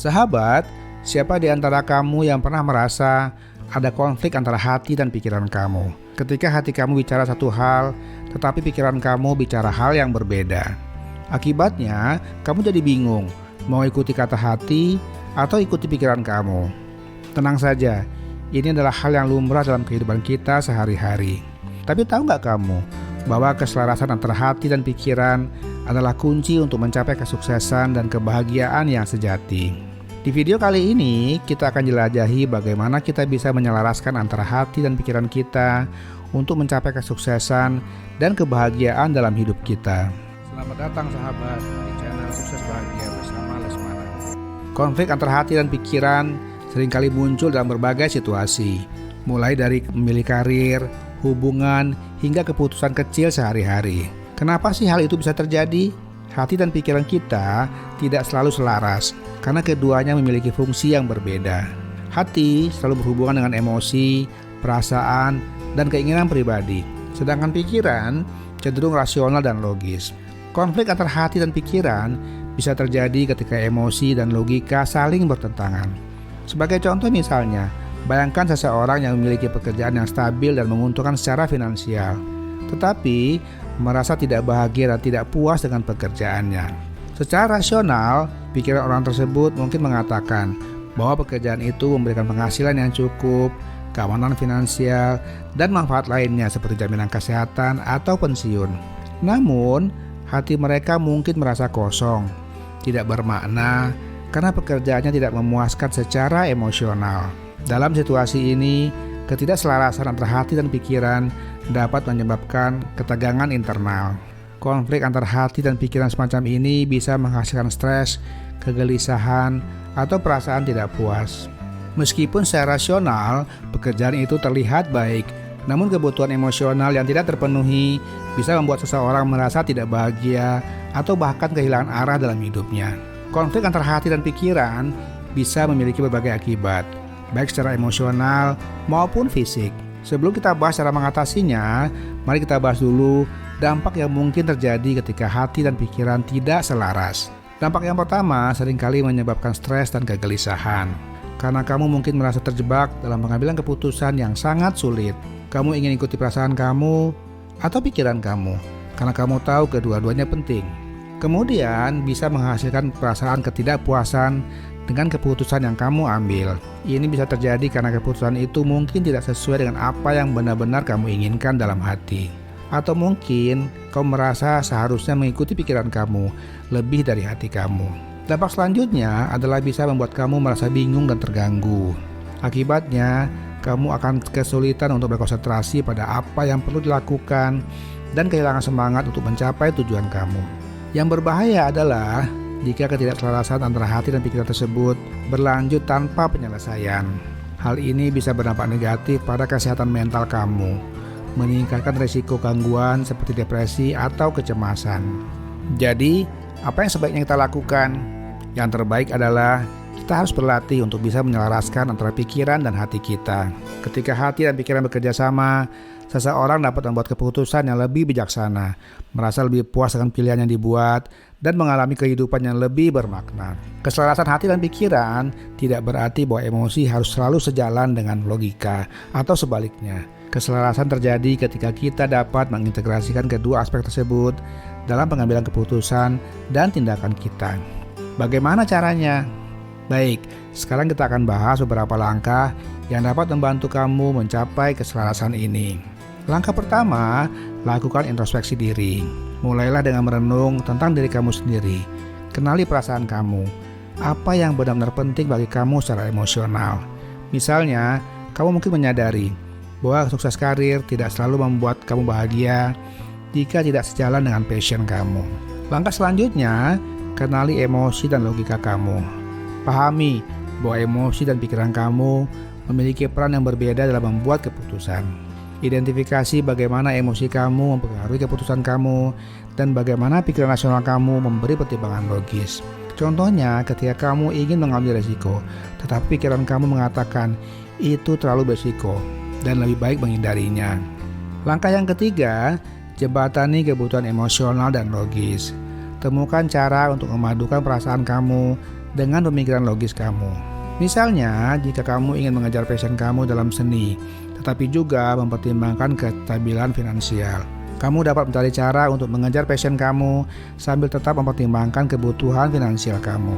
Sahabat, siapa di antara kamu yang pernah merasa ada konflik antara hati dan pikiran kamu? Ketika hati kamu bicara satu hal, tetapi pikiran kamu bicara hal yang berbeda. Akibatnya, kamu jadi bingung, mau ikuti kata hati atau ikuti pikiran kamu. Tenang saja, ini adalah hal yang lumrah dalam kehidupan kita sehari-hari. Tapi tahu nggak kamu, bahwa keselarasan antara hati dan pikiran adalah kunci untuk mencapai kesuksesan dan kebahagiaan yang sejati. Di video kali ini, kita akan jelajahi bagaimana kita bisa menyelaraskan antara hati dan pikiran kita untuk mencapai kesuksesan dan kebahagiaan dalam hidup kita. Selamat datang sahabat di channel Sukses Bahagia bersama Lesmana. Konflik antara hati dan pikiran seringkali muncul dalam berbagai situasi, mulai dari memilih karir, hubungan, hingga keputusan kecil sehari-hari. Kenapa sih hal itu bisa terjadi? Hati dan pikiran kita tidak selalu selaras, karena keduanya memiliki fungsi yang berbeda. Hati selalu berhubungan dengan emosi, perasaan, dan keinginan pribadi, sedangkan pikiran cenderung rasional dan logis. Konflik antara hati dan pikiran bisa terjadi ketika emosi dan logika saling bertentangan. Sebagai contoh misalnya, bayangkan seseorang yang memiliki pekerjaan yang stabil dan menguntungkan secara finansial, tetapi merasa tidak bahagia dan tidak puas dengan pekerjaannya. Secara rasional, pikiran orang tersebut mungkin mengatakan bahwa pekerjaan itu memberikan penghasilan yang cukup, keamanan finansial, dan manfaat lainnya seperti jaminan kesehatan atau pensiun. Namun, hati mereka mungkin merasa kosong, tidak bermakna, karena pekerjaannya tidak memuaskan secara emosional. Dalam situasi ini, ketidakselarasan antara hati dan pikiran dapat menyebabkan ketegangan internal. Konflik antara hati dan pikiran semacam ini bisa menghasilkan stres, kegelisahan, atau perasaan tidak puas. Meskipun secara rasional, pekerjaan itu terlihat baik, namun kebutuhan emosional yang tidak terpenuhi bisa membuat seseorang merasa tidak bahagia atau bahkan kehilangan arah dalam hidupnya. Konflik antara hati dan pikiran bisa memiliki berbagai akibat, baik secara emosional maupun fisik. Sebelum kita bahas cara mengatasinya, mari kita bahas dulu dampak yang mungkin terjadi ketika hati dan pikiran tidak selaras. Dampak yang pertama seringkali menyebabkan stres dan kegelisahan. Karena kamu mungkin merasa terjebak dalam pengambilan keputusan yang sangat sulit. Kamu ingin ikuti perasaan kamu atau pikiran kamu, karena kamu tahu kedua-duanya penting. Kemudian bisa menghasilkan perasaan ketidakpuasan dengan keputusan yang kamu ambil. Ini bisa terjadi karena keputusan itu mungkin tidak sesuai dengan apa yang benar-benar kamu inginkan dalam hati. Atau mungkin kamu merasa seharusnya mengikuti pikiran kamu lebih dari hati kamu. Dampak selanjutnya adalah bisa membuat kamu merasa bingung dan terganggu. Akibatnya, kamu akan kesulitan untuk berkonsentrasi pada apa yang perlu dilakukan dan kehilangan semangat untuk mencapai tujuan kamu. Yang berbahaya adalah jika ketidakselarasan antara hati dan pikiran tersebut berlanjut tanpa penyelesaian. Hal ini bisa berdampak negatif pada kesehatan mental kamu, meningkatkan risiko gangguan seperti depresi atau kecemasan. Jadi, apa yang sebaiknya kita lakukan? Yang terbaik adalah kita harus berlatih untuk bisa menyelaraskan antara pikiran dan hati kita. Ketika hati dan pikiran bekerja sama, seseorang dapat membuat keputusan yang lebih bijaksana, merasa lebih puas dengan pilihan yang dibuat, dan mengalami kehidupan yang lebih bermakna. Keselarasan hati dan pikiran tidak berarti bahwa emosi harus selalu sejalan dengan logika, atau sebaliknya. Keselarasan terjadi ketika kita dapat mengintegrasikan kedua aspek tersebut dalam pengambilan keputusan dan tindakan kita. Bagaimana caranya? Baik, sekarang kita akan bahas beberapa langkah yang dapat membantu kamu mencapai keselarasan ini. Langkah pertama, lakukan introspeksi diri. Mulailah dengan merenung tentang diri kamu sendiri. Kenali perasaan kamu. Apa yang benar-benar penting bagi kamu secara emosional. Misalnya, kamu mungkin menyadari bahwa sukses karir tidak selalu membuat kamu bahagia jika tidak sejalan dengan passion kamu. Langkah selanjutnya, kenali emosi dan logika kamu. Pahami bahwa emosi dan pikiran kamu memiliki peran yang berbeda dalam membuat keputusan. Identifikasi bagaimana emosi kamu mempengaruhi keputusan kamu dan bagaimana pikiran rasional kamu memberi pertimbangan logis. Contohnya, ketika kamu ingin mengambil risiko, tetapi pikiran kamu mengatakan itu terlalu berisiko dan lebih baik menghindarinya. Langkah yang ketiga, jembatani kebutuhan emosional dan logis. Temukan cara untuk memadukan perasaan kamu dengan pemikiran logis kamu. Misalnya, jika kamu ingin mengejar passion kamu dalam seni, tetapi juga mempertimbangkan kestabilan finansial, kamu dapat mencari cara untuk mengejar passion kamu sambil tetap mempertimbangkan kebutuhan finansial kamu.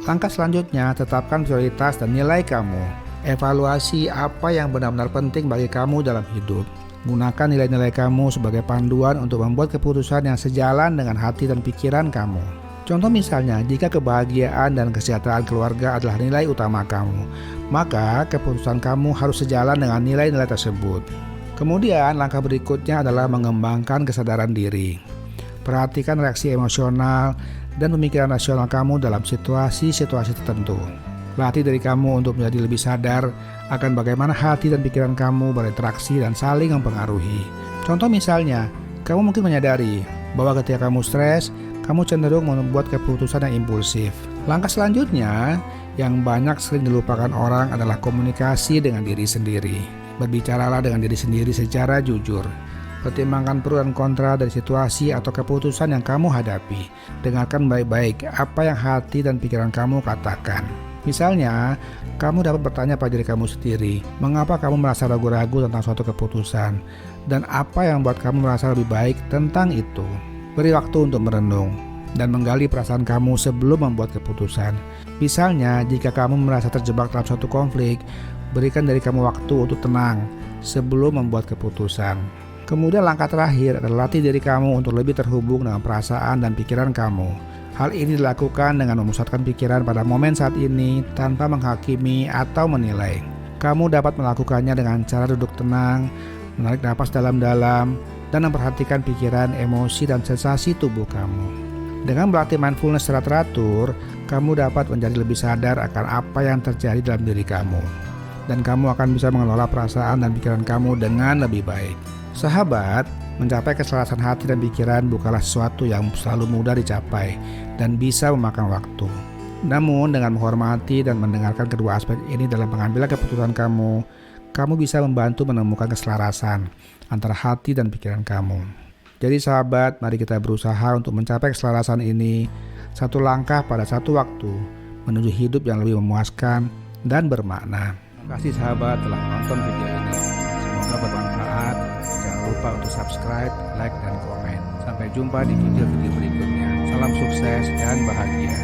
Langkah selanjutnya, tetapkan prioritas dan nilai kamu. Evaluasi apa yang benar-benar penting bagi kamu dalam hidup. Gunakan nilai-nilai kamu sebagai panduan untuk membuat keputusan yang sejalan dengan hati dan pikiran kamu. Contoh misalnya, jika kebahagiaan dan kesejahteraan keluarga adalah nilai utama kamu, maka keputusan kamu harus sejalan dengan nilai-nilai tersebut. Kemudian, langkah berikutnya adalah mengembangkan kesadaran diri. Perhatikan reaksi emosional dan pemikiran rasional kamu dalam situasi-situasi tertentu. Latih diri kamu untuk menjadi lebih sadar akan bagaimana hati dan pikiran kamu berinteraksi dan saling mempengaruhi. Contoh misalnya, kamu mungkin menyadari bahwa ketika kamu stres, kamu cenderung membuat keputusan yang impulsif. Langkah selanjutnya, yang banyak sering dilupakan orang adalah komunikasi dengan diri sendiri. Berbicaralah dengan diri sendiri secara jujur. Pertimbangkan pro dan kontra dari situasi atau keputusan yang kamu hadapi. Dengarkan baik-baik apa yang hati dan pikiran kamu katakan. Misalnya, kamu dapat bertanya pada diri kamu sendiri, mengapa kamu merasa ragu-ragu tentang suatu keputusan, dan apa yang membuat kamu merasa lebih baik tentang itu. Beri waktu untuk merenung dan menggali perasaan kamu sebelum membuat keputusan. Misalnya, jika kamu merasa terjebak dalam suatu konflik, berikan diri kamu waktu untuk tenang sebelum membuat keputusan. Kemudian langkah terakhir adalah latih diri kamu untuk lebih terhubung dengan perasaan dan pikiran kamu. Hal ini dilakukan dengan memusatkan pikiran pada momen saat ini tanpa menghakimi atau menilai. Kamu dapat melakukannya dengan cara duduk tenang, menarik napas dalam-dalam, dan memperhatikan pikiran, emosi, dan sensasi tubuh kamu. Dengan berlatih mindfulness secara teratur, kamu dapat menjadi lebih sadar akan apa yang terjadi dalam diri kamu. Dan kamu akan bisa mengelola perasaan dan pikiran kamu dengan lebih baik. Sahabat, mencapai keselarasan hati dan pikiran bukanlah sesuatu yang selalu mudah dicapai dan bisa memakan waktu. Namun dengan menghormati dan mendengarkan kedua aspek ini dalam pengambilan keputusan kamu bisa membantu menemukan keselarasan antara hati dan pikiran kamu. Jadi sahabat, mari kita berusaha untuk mencapai keselarasan ini satu langkah pada satu waktu menuju hidup yang lebih memuaskan dan bermakna. Terima kasih sahabat telah menonton video ini. Semoga bermanfaat. Jangan lupa untuk subscribe, like, dan komen. Sampai jumpa di video-video berikutnya. Salam sukses dan bahagia.